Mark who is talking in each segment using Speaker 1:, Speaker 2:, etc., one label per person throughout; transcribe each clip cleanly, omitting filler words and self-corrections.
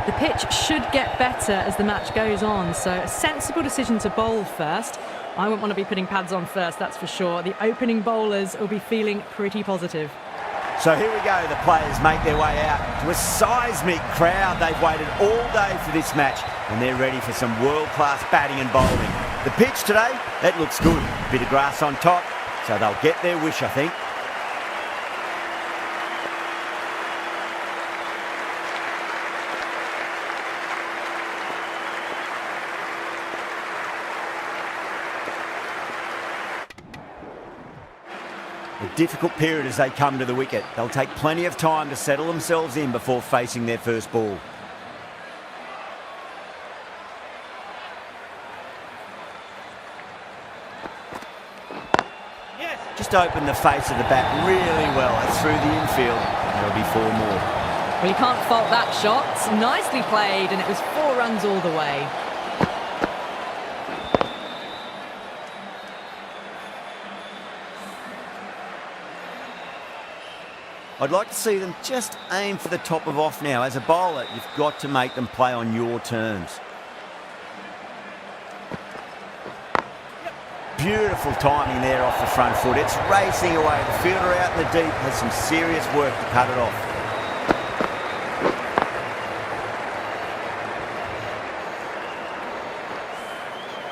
Speaker 1: The pitch should get better as the match goes on, so a sensible decision to bowl first. I wouldn't want to be putting pads on first, that's for sure. The opening bowlers will be feeling pretty positive.
Speaker 2: So here we go, the players make their way out to a seismic crowd. They've waited all day for this match and they're ready for some world-class batting and bowling. The pitch today, that looks good. Bit of grass on top, so they'll get their wish, I think. A difficult period as they come to the wicket. They'll take plenty of time to settle themselves in before facing their first ball. Yes. Just open the face of the bat really well. That's through the infield. There'll be 4 more.
Speaker 1: Well, you can't fault that shot. Nicely played, and it was 4 runs all the way.
Speaker 2: I'd like to see them just aim for the top of off now. As a bowler, you've got to make them play on your terms. Beautiful timing there off the front foot. It's racing away. The fielder out in the deep has some serious work to cut it off.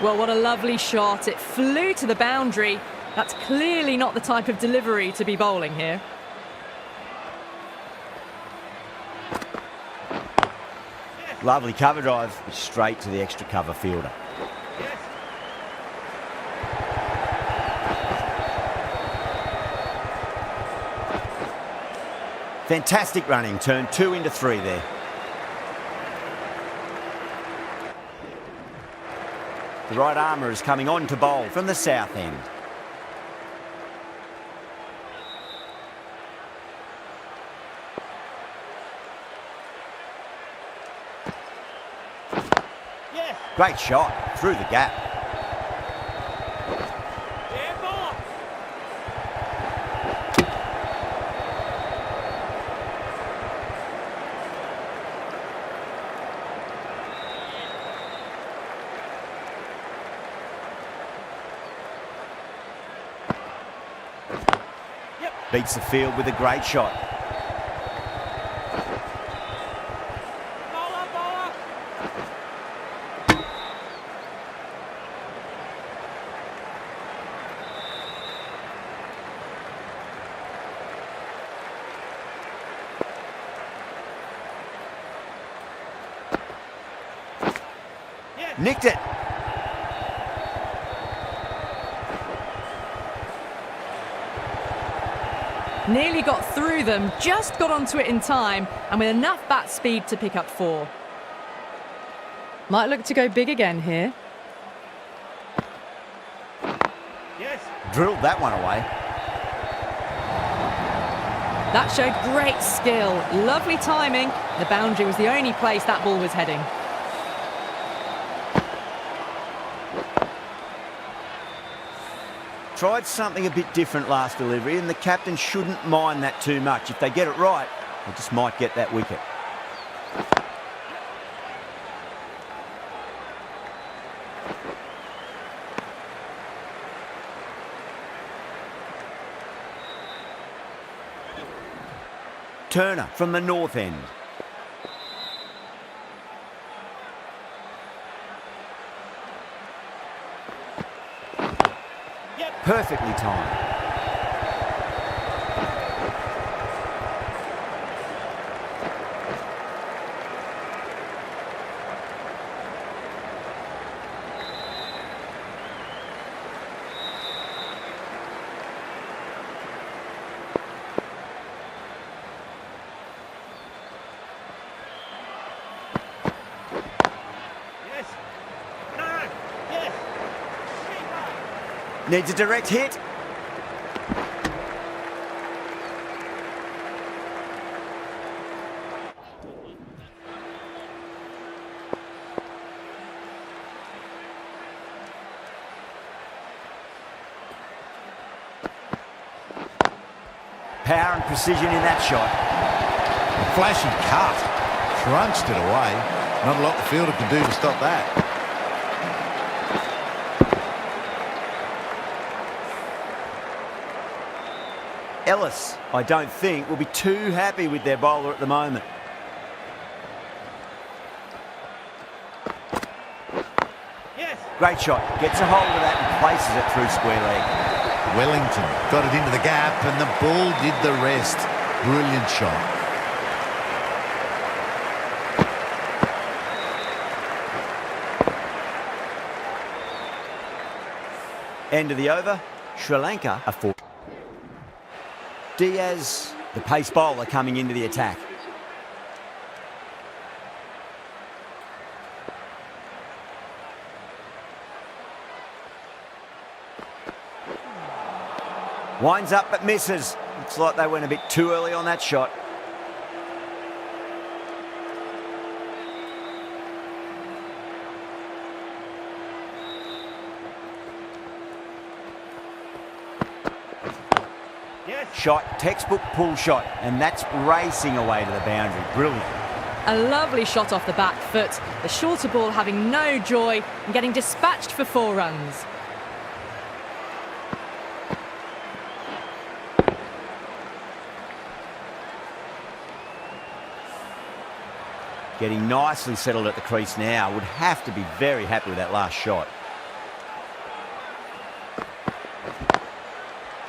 Speaker 1: Well, what a lovely shot. It flew to the boundary. That's clearly not the type of delivery to be bowling here.
Speaker 2: Lovely cover drive, straight to the extra cover fielder. Yes. Fantastic running, turned 2 into 3 there. The right armour is coming on to bowl from the south end. Great shot, through the gap. Beats the field with a great shot. Nicked it.
Speaker 1: Nearly got through them, just got onto it in time, and with enough bat speed to pick up 4. Might look to go big again here.
Speaker 2: Yes. Drilled that one away.
Speaker 1: That showed great skill, lovely timing. The boundary was the only place that ball was heading.
Speaker 2: Tried something a bit different last delivery, and the captain shouldn't mind that too much. If they get it right, they just might get that wicket. Turner from the north end. Perfectly timed. Needs a direct hit. Power and precision in that shot.
Speaker 3: Flashy cut. crunched it away. Not a lot the fielder could do to stop that.
Speaker 2: Ellis, I don't think, will be too happy with their bowler at the moment.
Speaker 4: Yes.
Speaker 2: Great shot. Gets a hold of that and places it through square leg.
Speaker 3: Wellington got it into the gap and the ball did the rest. Brilliant shot.
Speaker 2: End of the over. Sri Lanka are 4. Diaz, the pace bowler, coming into the attack. Winds up but misses. Looks like they went a bit too early on that shot. Shot, textbook pull shot, and that's racing away to the boundary. Brilliant.
Speaker 1: A lovely shot off the back foot. The shorter ball having no joy and getting dispatched for 4 runs.
Speaker 2: Getting nicely settled at the crease now. Would have to be very happy with that last shot.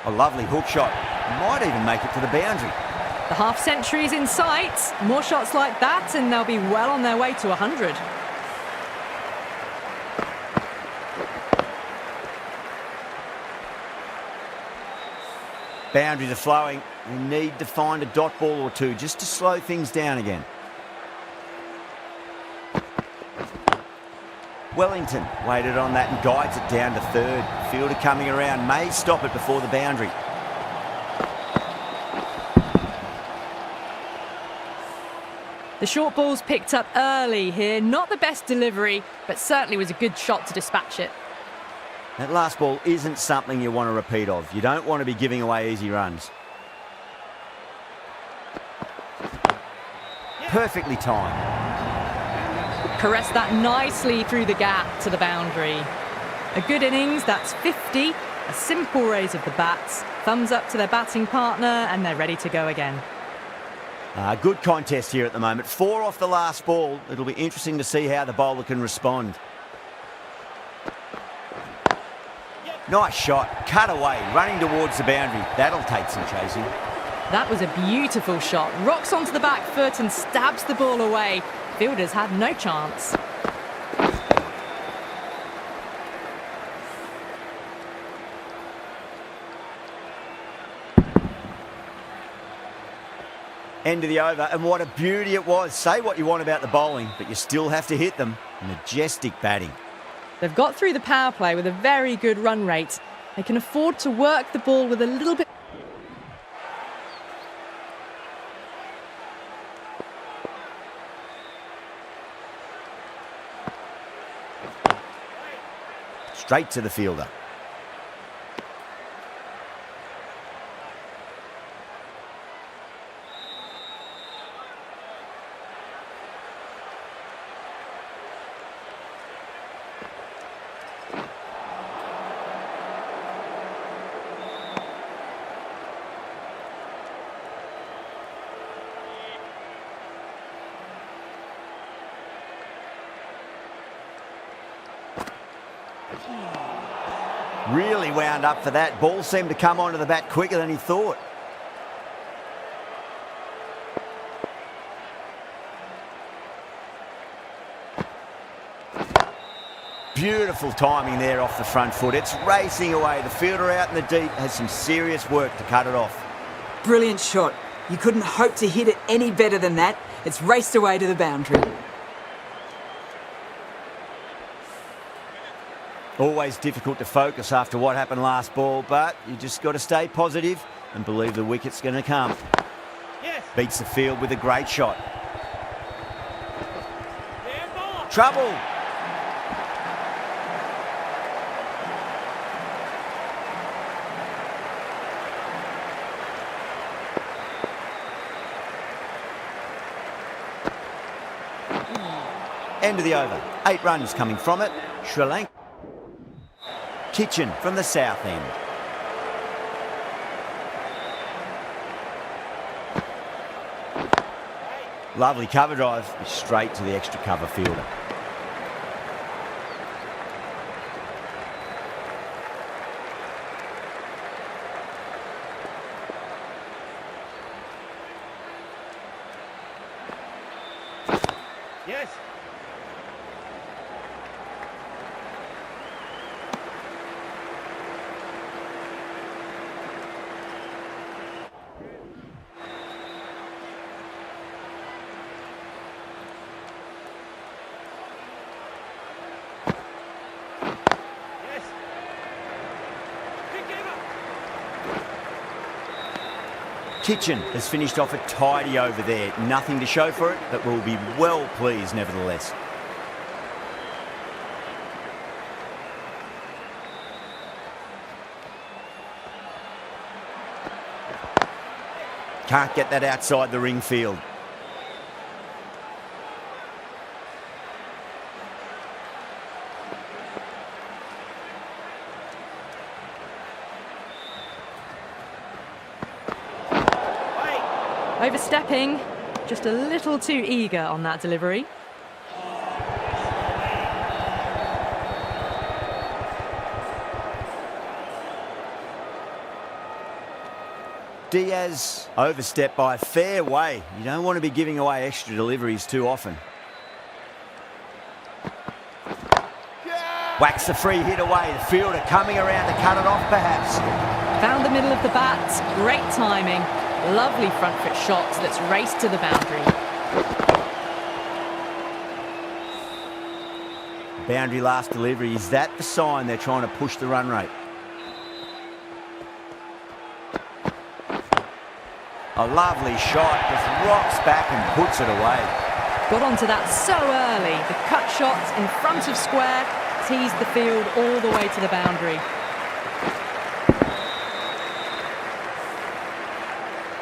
Speaker 2: A lovely hook shot. Might even make it to the boundary.
Speaker 1: The half-century's in sight. More shots like that and they'll be well on their way to 100.
Speaker 2: Boundaries are flowing. We need to find a dot ball or two just to slow things down again. Wellington waited on that and guides it down to third. Fielder coming around may stop it before the boundary.
Speaker 1: The short ball's picked up early here. Not the best delivery, but certainly was a good shot to dispatch it.
Speaker 2: That last ball isn't something you want to repeat of. You don't want to be giving away easy runs. Perfectly timed.
Speaker 1: Caressed that nicely through the gap to the boundary. A good innings, that's 50. A simple raise of the bats. Thumbs up to their batting partner and they're ready to go again.
Speaker 2: Good contest here at the moment. 4 off the last ball. It'll be interesting to see how the bowler can respond. Nice shot. Cut away. Running towards the boundary. That'll take some chasing.
Speaker 1: That was a beautiful shot. Rocks onto the back foot and stabs the ball away. Fielders had no chance.
Speaker 2: End of the over, and what a beauty it was. Say what you want about the bowling, but you still have to hit them. Majestic batting.
Speaker 1: They've got through the power play with a very good run rate. They can afford to work the ball with a little bit.
Speaker 2: Straight to the fielder. Really wound up for that. Ball seemed to come onto the bat quicker than he thought. Beautiful timing there off the front foot. It's racing away. The fielder out in the deep has some serious work to cut it off.
Speaker 5: Brilliant shot. You couldn't hope to hit it any better than that. It's raced away to the boundary.
Speaker 2: Always difficult to focus after what happened last ball, but you just got to stay positive and believe the wicket's going to come.
Speaker 4: Yes.
Speaker 2: Beats the field with a great shot. Trouble. End of the over. 8 runs coming from it. Sri Lanka. Kitchen from the south end. Lovely cover drive, straight to the extra cover fielder.
Speaker 4: Yes. Yes. Kick him up.
Speaker 2: Kitchen has finished off a tidy over there. Nothing to show for it, but will be well pleased nevertheless. Can't get that outside the ring field.
Speaker 1: Overstepping, just a little too eager on that delivery.
Speaker 2: Diaz overstepped by a fair way. You don't want to be giving away extra deliveries too often. Whacks the free hit away. The fielder coming around to cut it off perhaps.
Speaker 1: Found the middle of the bat, great timing. Lovely front foot shot that's raced to the boundary.
Speaker 2: Boundary last delivery. Is that the sign they're trying to push the run rate? A lovely shot, just rocks back and puts it away.
Speaker 1: Got onto that so early. The cut shot in front of square teased the field all the way to the boundary.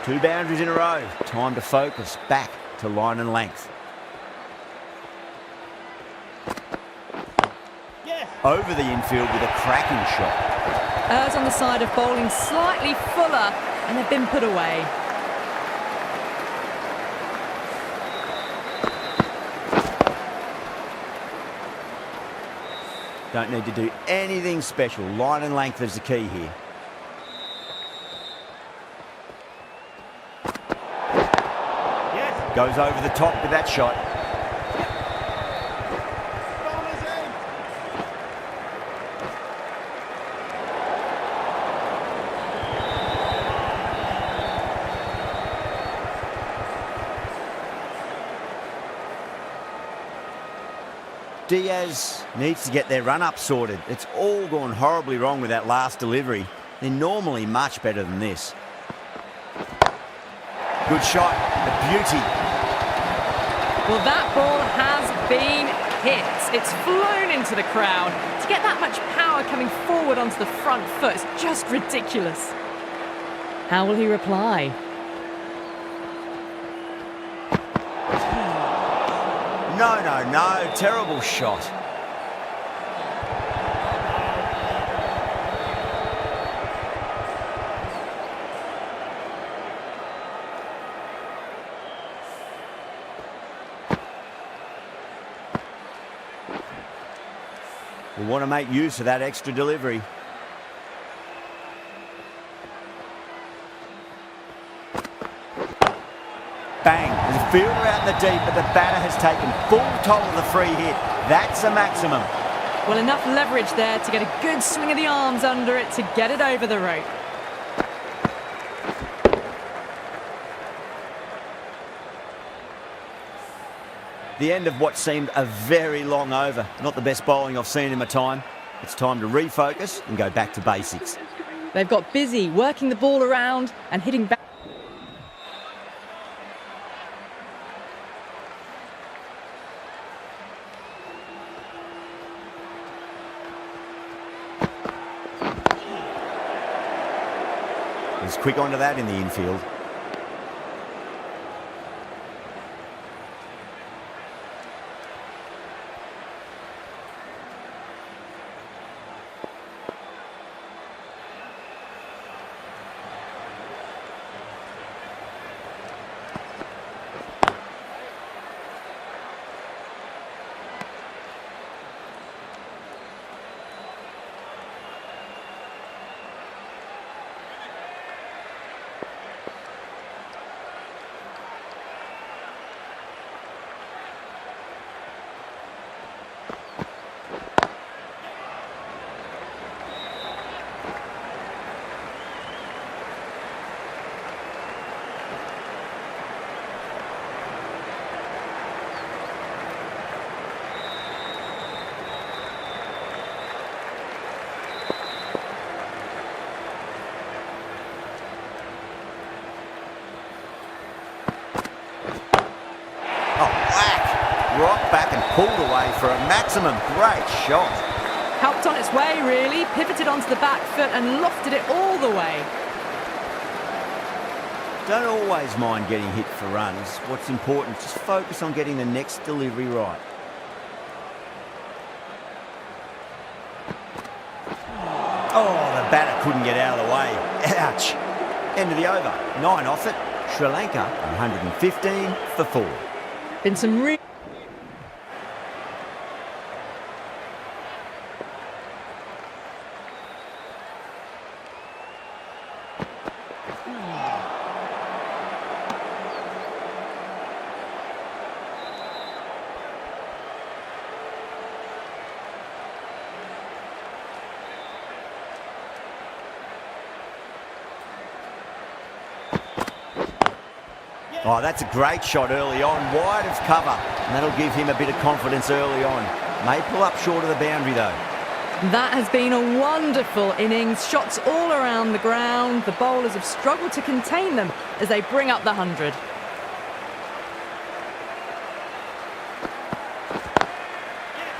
Speaker 2: 2 boundaries in a row. Time to focus back to line and length.
Speaker 4: Yes.
Speaker 2: Over the infield with a cracking shot.
Speaker 1: Errs on the side of bowling slightly fuller, and they've been put away.
Speaker 2: Don't need to do anything special. Line and length is the key here.
Speaker 4: Yes.
Speaker 2: Goes over the top with that shot.
Speaker 4: Bowler's in.
Speaker 2: Diaz needs to get their run-up sorted. It's all gone horribly wrong with that last delivery. They're normally much better than this. Good shot, a beauty.
Speaker 1: Well, that ball has been hit. It's flown into the crowd. To get that much power coming forward onto the front foot is just ridiculous. How will he reply?
Speaker 2: No, no, no, terrible shot. We want to make use of that extra delivery. Bang, there's a fielder out in the deep, but the batter has taken full toll of the free hit. That's a maximum.
Speaker 1: Well, enough leverage there to get a good swing of the arms under it to get it over the rope.
Speaker 2: The end of what seemed a very long over. Not the best bowling I've seen in my time. It's time to refocus and go back to basics.
Speaker 1: They've got busy working the ball around and hitting back.
Speaker 2: He's quick onto that in the infield. pulled away for a maximum. Great shot.
Speaker 1: Helped on its way, really. Pivoted onto the back foot and lofted it all the way.
Speaker 2: Don't always mind getting hit for runs. What's important, just focus on getting the next delivery right. Oh, the batter couldn't get out of the way. Ouch. End of the over. 9 off it. Sri Lanka 115 for 4.
Speaker 1: Been some real...
Speaker 2: Oh, that's a great shot early on, wide of cover, and that'll give him a bit of confidence early on. May pull up short of the boundary though.
Speaker 1: That has been a wonderful innings. Shots all around the ground. The bowlers have struggled to contain them as they bring up the 100.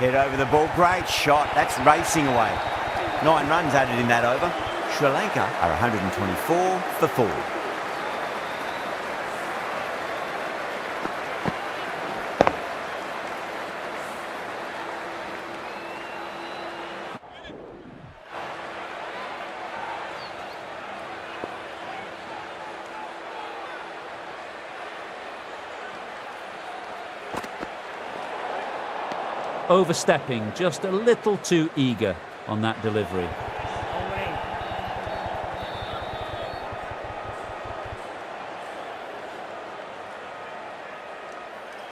Speaker 2: Head over the ball, great shot, that's racing away. 9 runs added in that over. Sri Lanka are 124 for 4.
Speaker 6: Overstepping, just a little too eager on that delivery.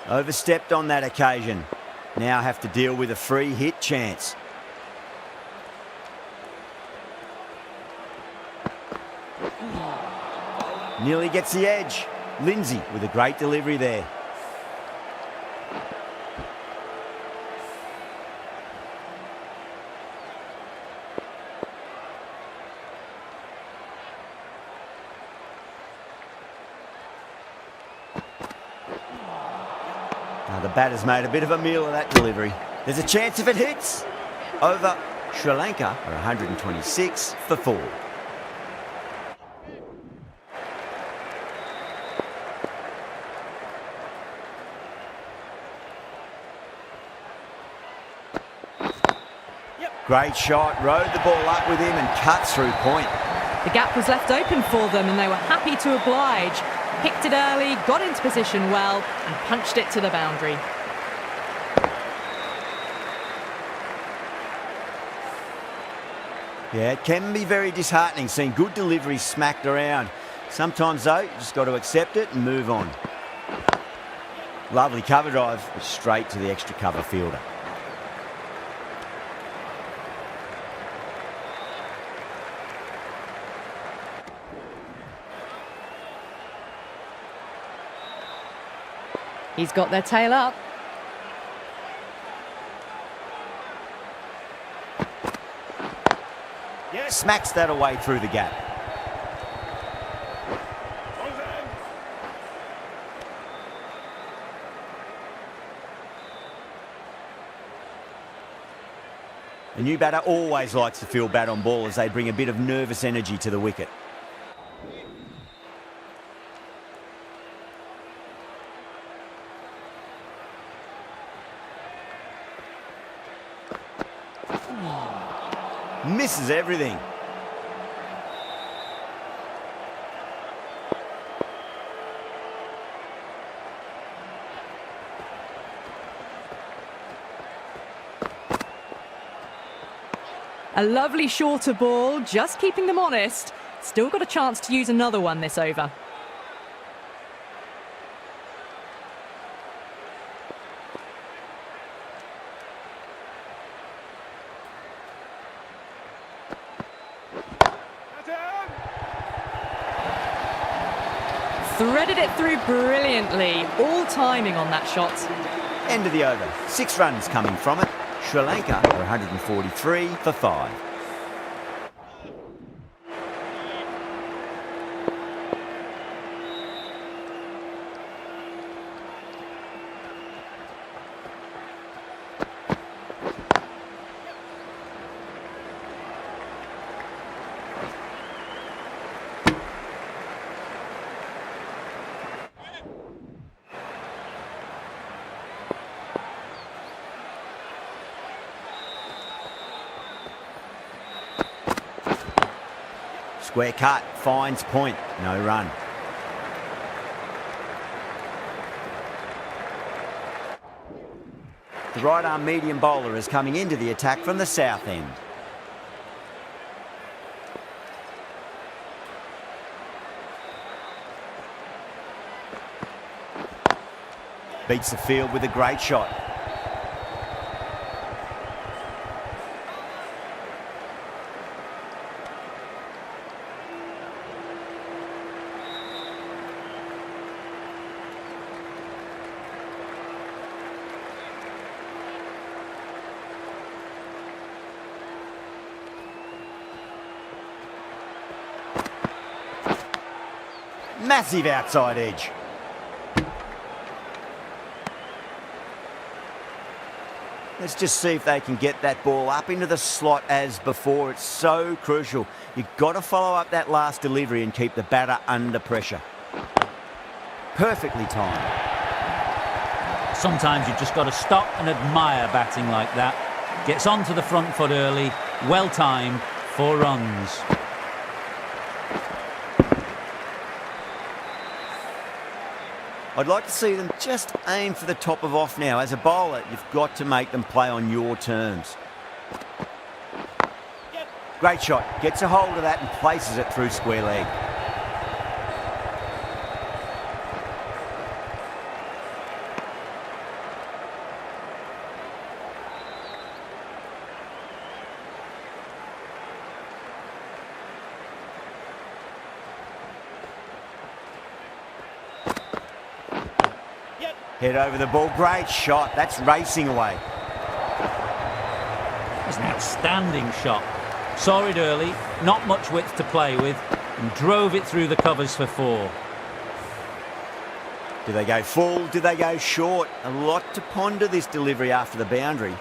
Speaker 2: Overstepped on that occasion. Now have to deal with a free hit chance. Nearly gets the edge. Lindsay with a great delivery there. Now the batter's made a bit of a meal of that delivery. There's a chance if it hits. Over. Sri Lanka are 126 for 4. Great shot, rode the ball up with him and cut through point.
Speaker 1: The gap was left open for them and they were happy to oblige. Picked it early, got into position well and punched it to the boundary.
Speaker 2: Yeah, it can be very disheartening seeing good deliveries smacked around. Sometimes though, you just got to accept it and move on. Lovely cover drive, straight to the extra cover fielder.
Speaker 1: He's got their tail up.
Speaker 4: Yes.
Speaker 2: Smacks that away through the gap. The new batter always likes to feel bat on ball as they bring a bit of nervous energy to the wicket. Misses everything.
Speaker 1: A lovely shorter ball, just keeping them honest. Still got a chance to use another one this over. Threaded it through brilliantly. All timing on that shot.
Speaker 2: End of the over. 6 runs coming from it. Sri Lanka are 143 for 5. Square cut, finds point, no run. The right arm medium bowler is coming into the attack from the south end. Beats the field with a great shot. Massive outside edge. Let's just see if they can get that ball up into the slot as before. It's so crucial. You've got to follow up that last delivery and keep the batter under pressure. Perfectly timed.
Speaker 6: Sometimes you've just got to stop and admire batting like that. Gets onto the front foot early, well timed, 4 runs.
Speaker 2: I'd like to see them just aim for the top of off now. As a bowler, you've got to make them play on your terms. Great shot. Gets a hold of that and places it through square leg. Head over the ball, great shot. That's racing away.
Speaker 6: It's an outstanding shot. Saw it early, not much width to play with, and drove it through the covers for 4.
Speaker 2: Do they go full? Do they go short? A lot to ponder this delivery after the boundary.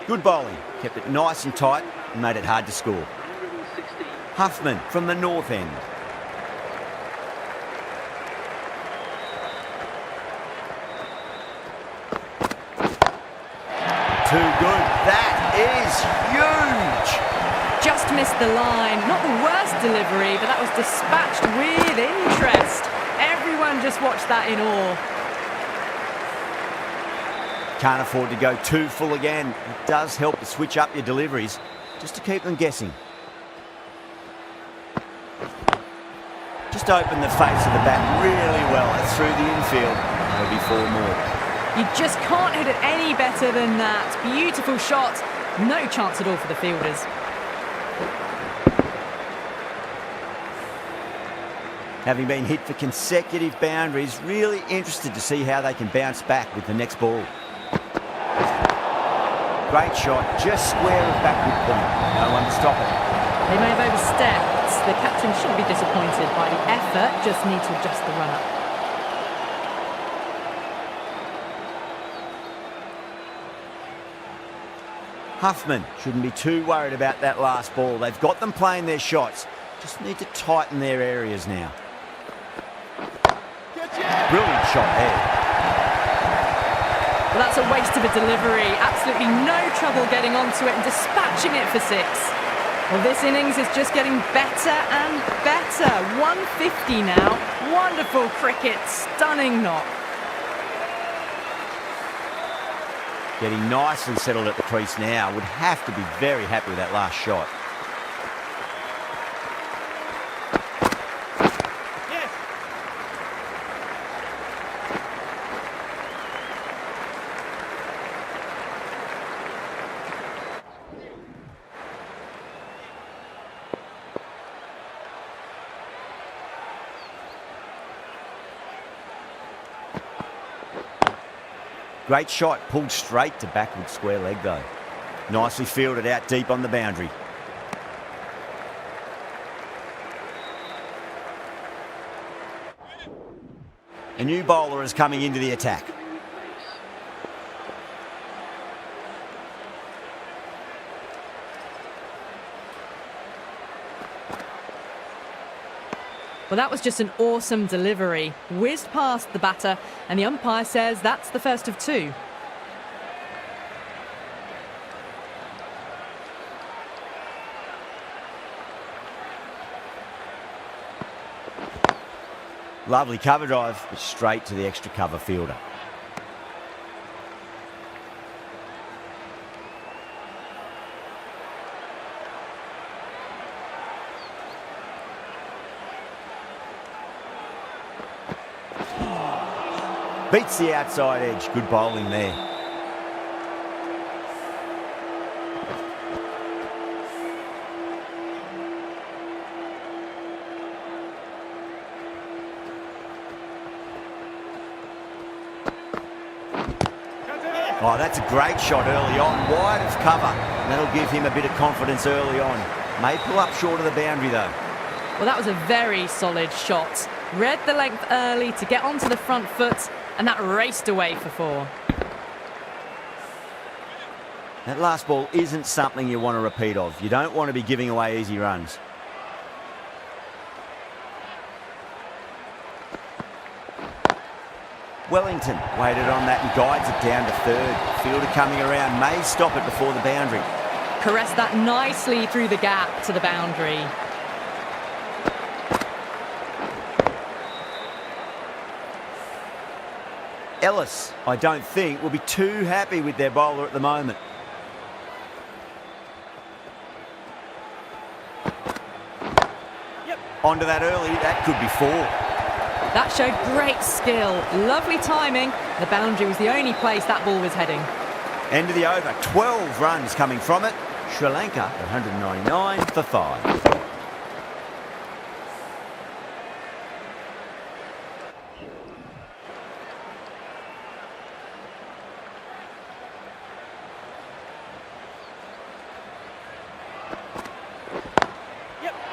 Speaker 2: Good bowling. Kept it nice and tight and made it hard to score. Huffman from the north end. Too good. That is huge.
Speaker 1: Just missed the line. Not the worst delivery, but that was dispatched with interest. Everyone just watched that in awe.
Speaker 2: Can't afford to go too full again. It does help to switch up your deliveries, just to keep them guessing. Just open the face of the bat really well. It's through the infield. There'll be 4 more.
Speaker 1: You just can't hit it any better than that. Beautiful shot. No chance at all for the fielders.
Speaker 2: Having been hit for consecutive boundaries, really interested to see how they can bounce back with the next ball. Great shot, just square of backward point. No one to stop it.
Speaker 1: They may have overstepped. The captain shouldn't be disappointed by the effort, just need to adjust the run-up.
Speaker 2: Huffman shouldn't be too worried about that last ball. They've got them playing their shots. Just need to tighten their areas now. Brilliant shot there.
Speaker 1: Well, that's a waste of a delivery. Absolutely no trouble getting onto it and dispatching it for 6. Well, this innings is just getting better and better. 150 now. Wonderful cricket. Stunning knock.
Speaker 2: Getting nicely settled at the crease now. Would have to be very happy with that last shot. Great shot, pulled straight to backward square leg though. Nicely fielded out deep on the boundary. A new bowler is coming into the attack.
Speaker 1: Well, Well, that was just an awesome delivery. Whizzed past the batter, and the umpire says that's the first of two.
Speaker 2: Lovely cover drive, but straight to the extra cover fielder. Beats the outside edge. Good bowling there. Oh, that's a great shot early on. Wide of cover. That'll give him a bit of confidence early on. May pull up short of the boundary though.
Speaker 1: Well, that was a very solid shot. Read the length early to get onto the front foot, and that raced away for four.
Speaker 2: That last ball isn't something you want to repeat of. You don't want to be giving away easy runs. Wellington waited on that and guides it down to third. Fielder coming around, may stop it before the boundary.
Speaker 1: Caressed that nicely through the gap to the boundary.
Speaker 2: Ellis, I don't think, will be too happy with their bowler at the moment. Onto that early, that could be four.
Speaker 1: That showed great skill, lovely timing. The boundary was the only place that ball was heading.
Speaker 2: End of the over, 12 runs coming from it. Sri Lanka at 199 for 5.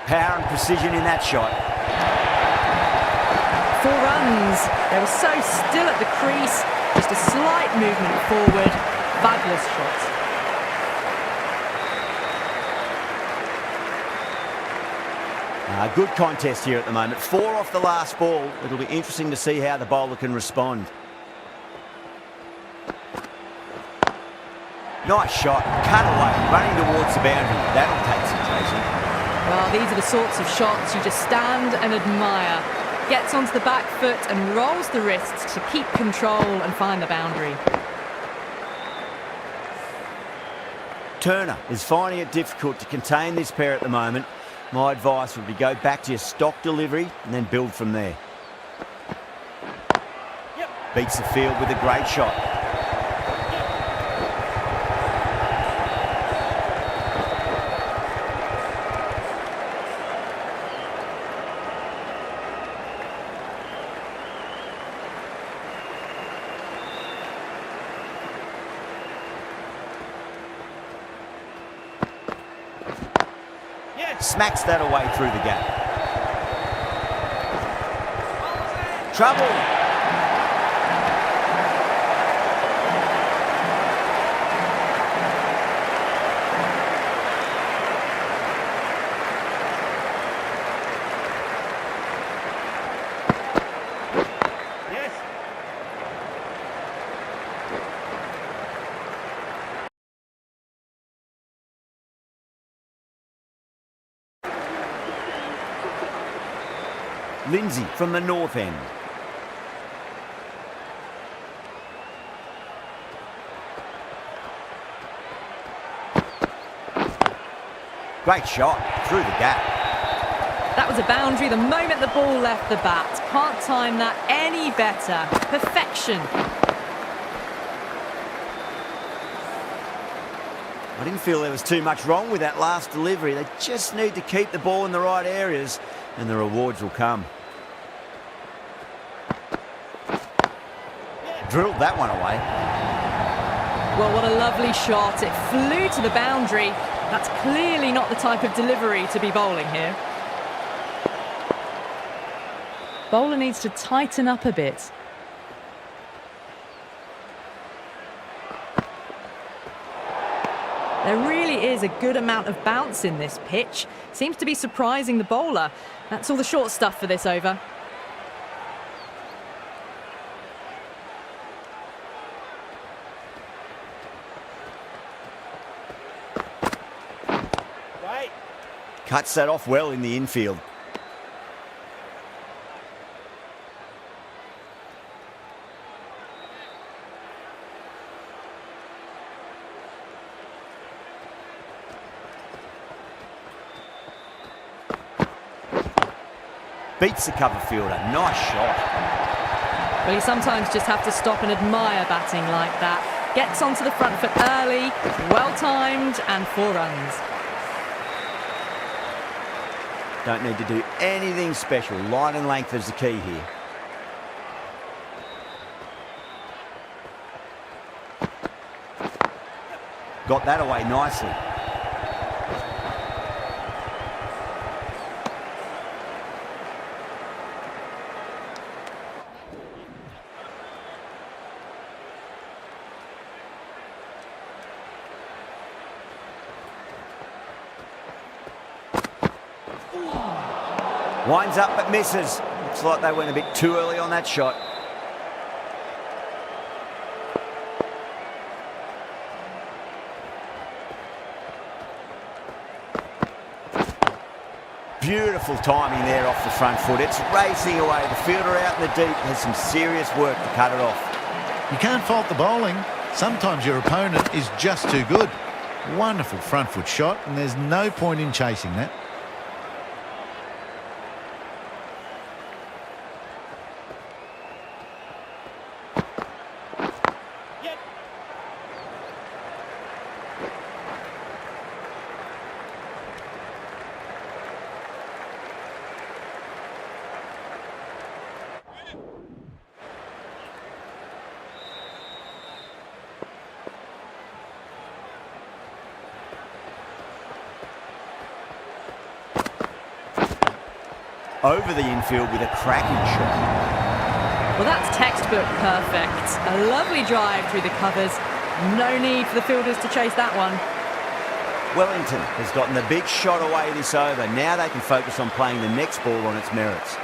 Speaker 2: Power and precision in that shot.
Speaker 1: 4 runs. They were so still at the crease. Just a slight movement forward. Fabulous shot.
Speaker 2: Good contest here at the moment. 4 off the last ball. It'll be interesting to see how the bowler can respond. Nice shot. Cut away. Running towards the boundary. That'll take some chasing.
Speaker 1: Well, these are the sorts of shots you just stand and admire. Gets onto the back foot and rolls the wrists to keep control and find the boundary.
Speaker 2: Turner is finding it difficult to contain this pair at the moment. My advice would be go back to your stock delivery and then build from there. Beats the field with a great shot. Smacks that away through the gap. Trouble.
Speaker 4: Yes.
Speaker 2: Lindsay from the north end. Great shot through the gap.
Speaker 1: That was a boundary the moment the ball left the bat. Can't time that any better. Perfection.
Speaker 2: I didn't feel there was too much wrong with that last delivery. They just need to keep the ball in the right areas and the rewards will come. Drilled that one away.
Speaker 1: Well, what a lovely shot. It flew to the boundary. That's clearly not the type of delivery to be bowling here. Bowler needs to tighten up a bit. There really is a good amount of bounce in this pitch. Seems to be surprising the bowler. That's all the short stuff for this over.
Speaker 4: Right.
Speaker 2: Cuts that off well in the infield. Beats the cover fielder. Nice shot.
Speaker 1: Well, you sometimes just have to stop and admire batting like that. Gets onto the front foot early, well-timed, and 4 runs.
Speaker 2: Don't need to do anything special. Line and length is the key here. Got that away nicely. Winds up but misses. Looks like they went a bit too early on that shot. Beautiful timing there off the front foot. It's racing away. The fielder out in the deep has some serious work to cut it off.
Speaker 3: You can't fault the bowling. Sometimes your opponent is just too good. Wonderful front foot shot, and there's no point in chasing that.
Speaker 2: Over the infield with a cracking shot.
Speaker 1: Well, that's textbook perfect. A lovely drive through the covers. No need for the fielders to chase that one.
Speaker 2: Wellington has gotten the big shot away this over. Now they can focus on playing the next ball on its merits.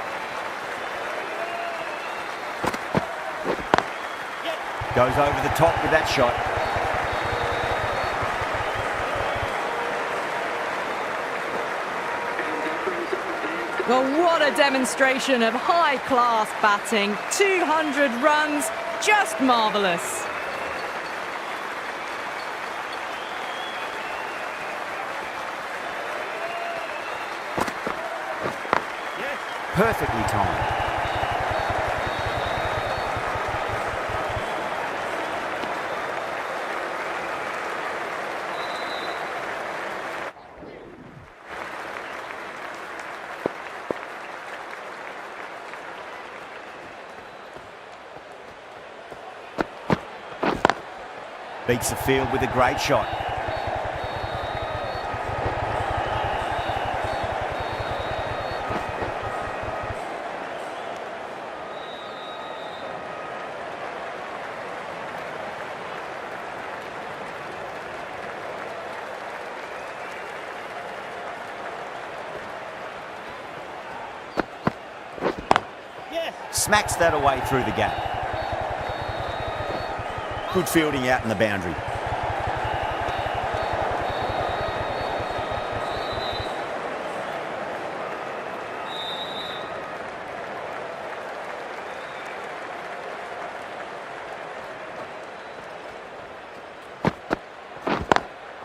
Speaker 2: Goes over the top with that shot.
Speaker 1: Well, what a demonstration of high-class batting. 200 runs, just marvellous.
Speaker 2: Perfectly timed. Beats the field with a great shot.
Speaker 4: Yes.
Speaker 2: Smacks that away through the gap. Good fielding out in the boundary.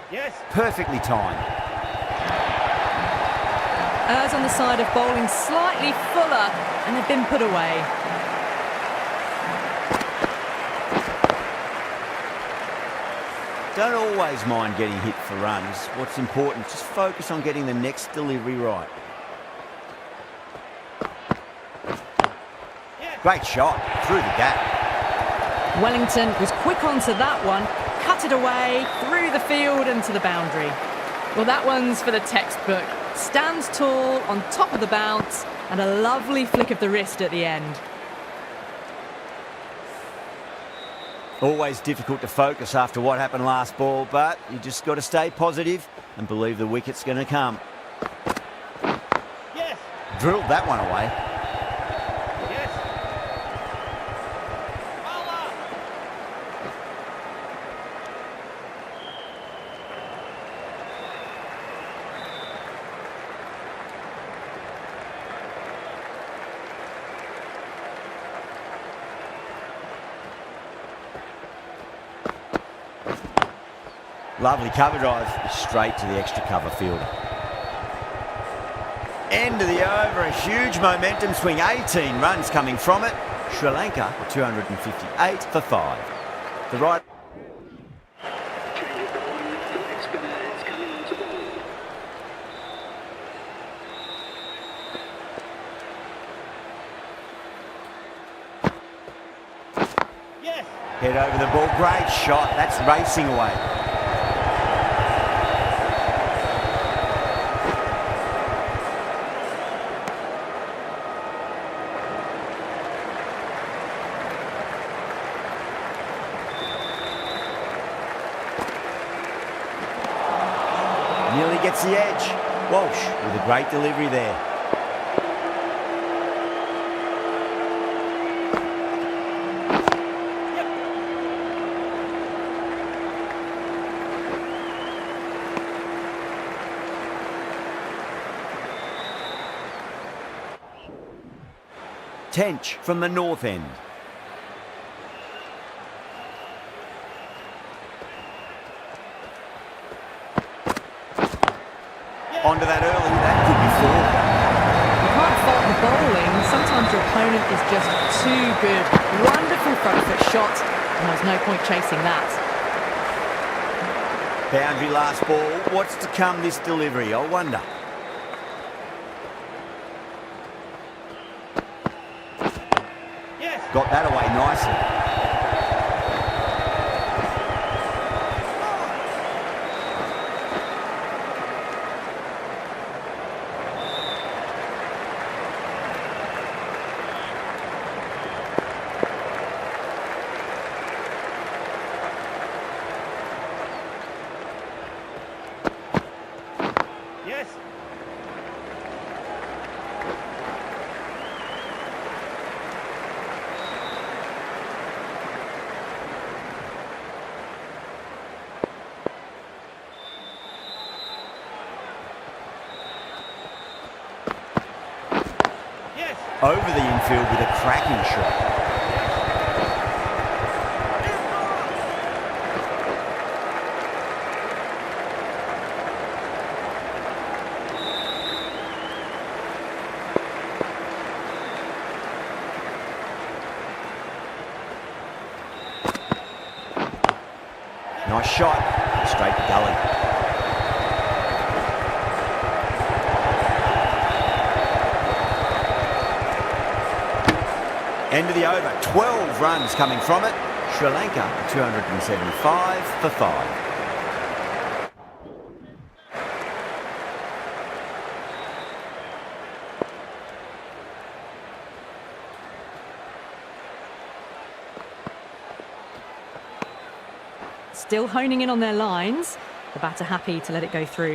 Speaker 4: Yes.
Speaker 2: Perfectly timed.
Speaker 1: Errs on the side of bowling slightly fuller, and they've been put away.
Speaker 2: Don't always mind getting hit for runs. What's important, just focus on getting the next delivery right. Great shot, through the gap.
Speaker 1: Wellington was quick onto that one, cut it away, through the field and to the boundary. Well, that one's for the textbook. Stands tall, on top of the bounce, and a lovely flick of the wrist at the end.
Speaker 2: Always difficult to focus after what happened last ball, but you just got to stay positive and believe the wicket's going to come.
Speaker 4: Yes.
Speaker 2: Drilled that one away.
Speaker 4: Yes. Bowler.
Speaker 2: Lovely cover drive, straight to the extra cover fielder. End of the over, a huge momentum swing, 18 runs coming from it. Sri Lanka 258 for 5. The right.
Speaker 4: Yes.
Speaker 2: Head over the ball, great shot, that's racing away. Nearly gets the edge. Walsh with a great delivery there. Tench from the north end. Onto that early, that could be 4.
Speaker 1: You can't fault the bowling. Sometimes your opponent is just too good. Wonderful front foot shot, and there's no point chasing that.
Speaker 2: Boundary last ball. What's to come this delivery, I wonder.
Speaker 4: Yes.
Speaker 2: Got that away nicely.
Speaker 4: Yes. Yes.
Speaker 2: Over the infield with a cracking shot. Nice shot, straight to gully. End of the over, 12 runs coming from it. Sri Lanka 275 for 5.
Speaker 1: Still honing in on their lines. The batter happy to let it go through.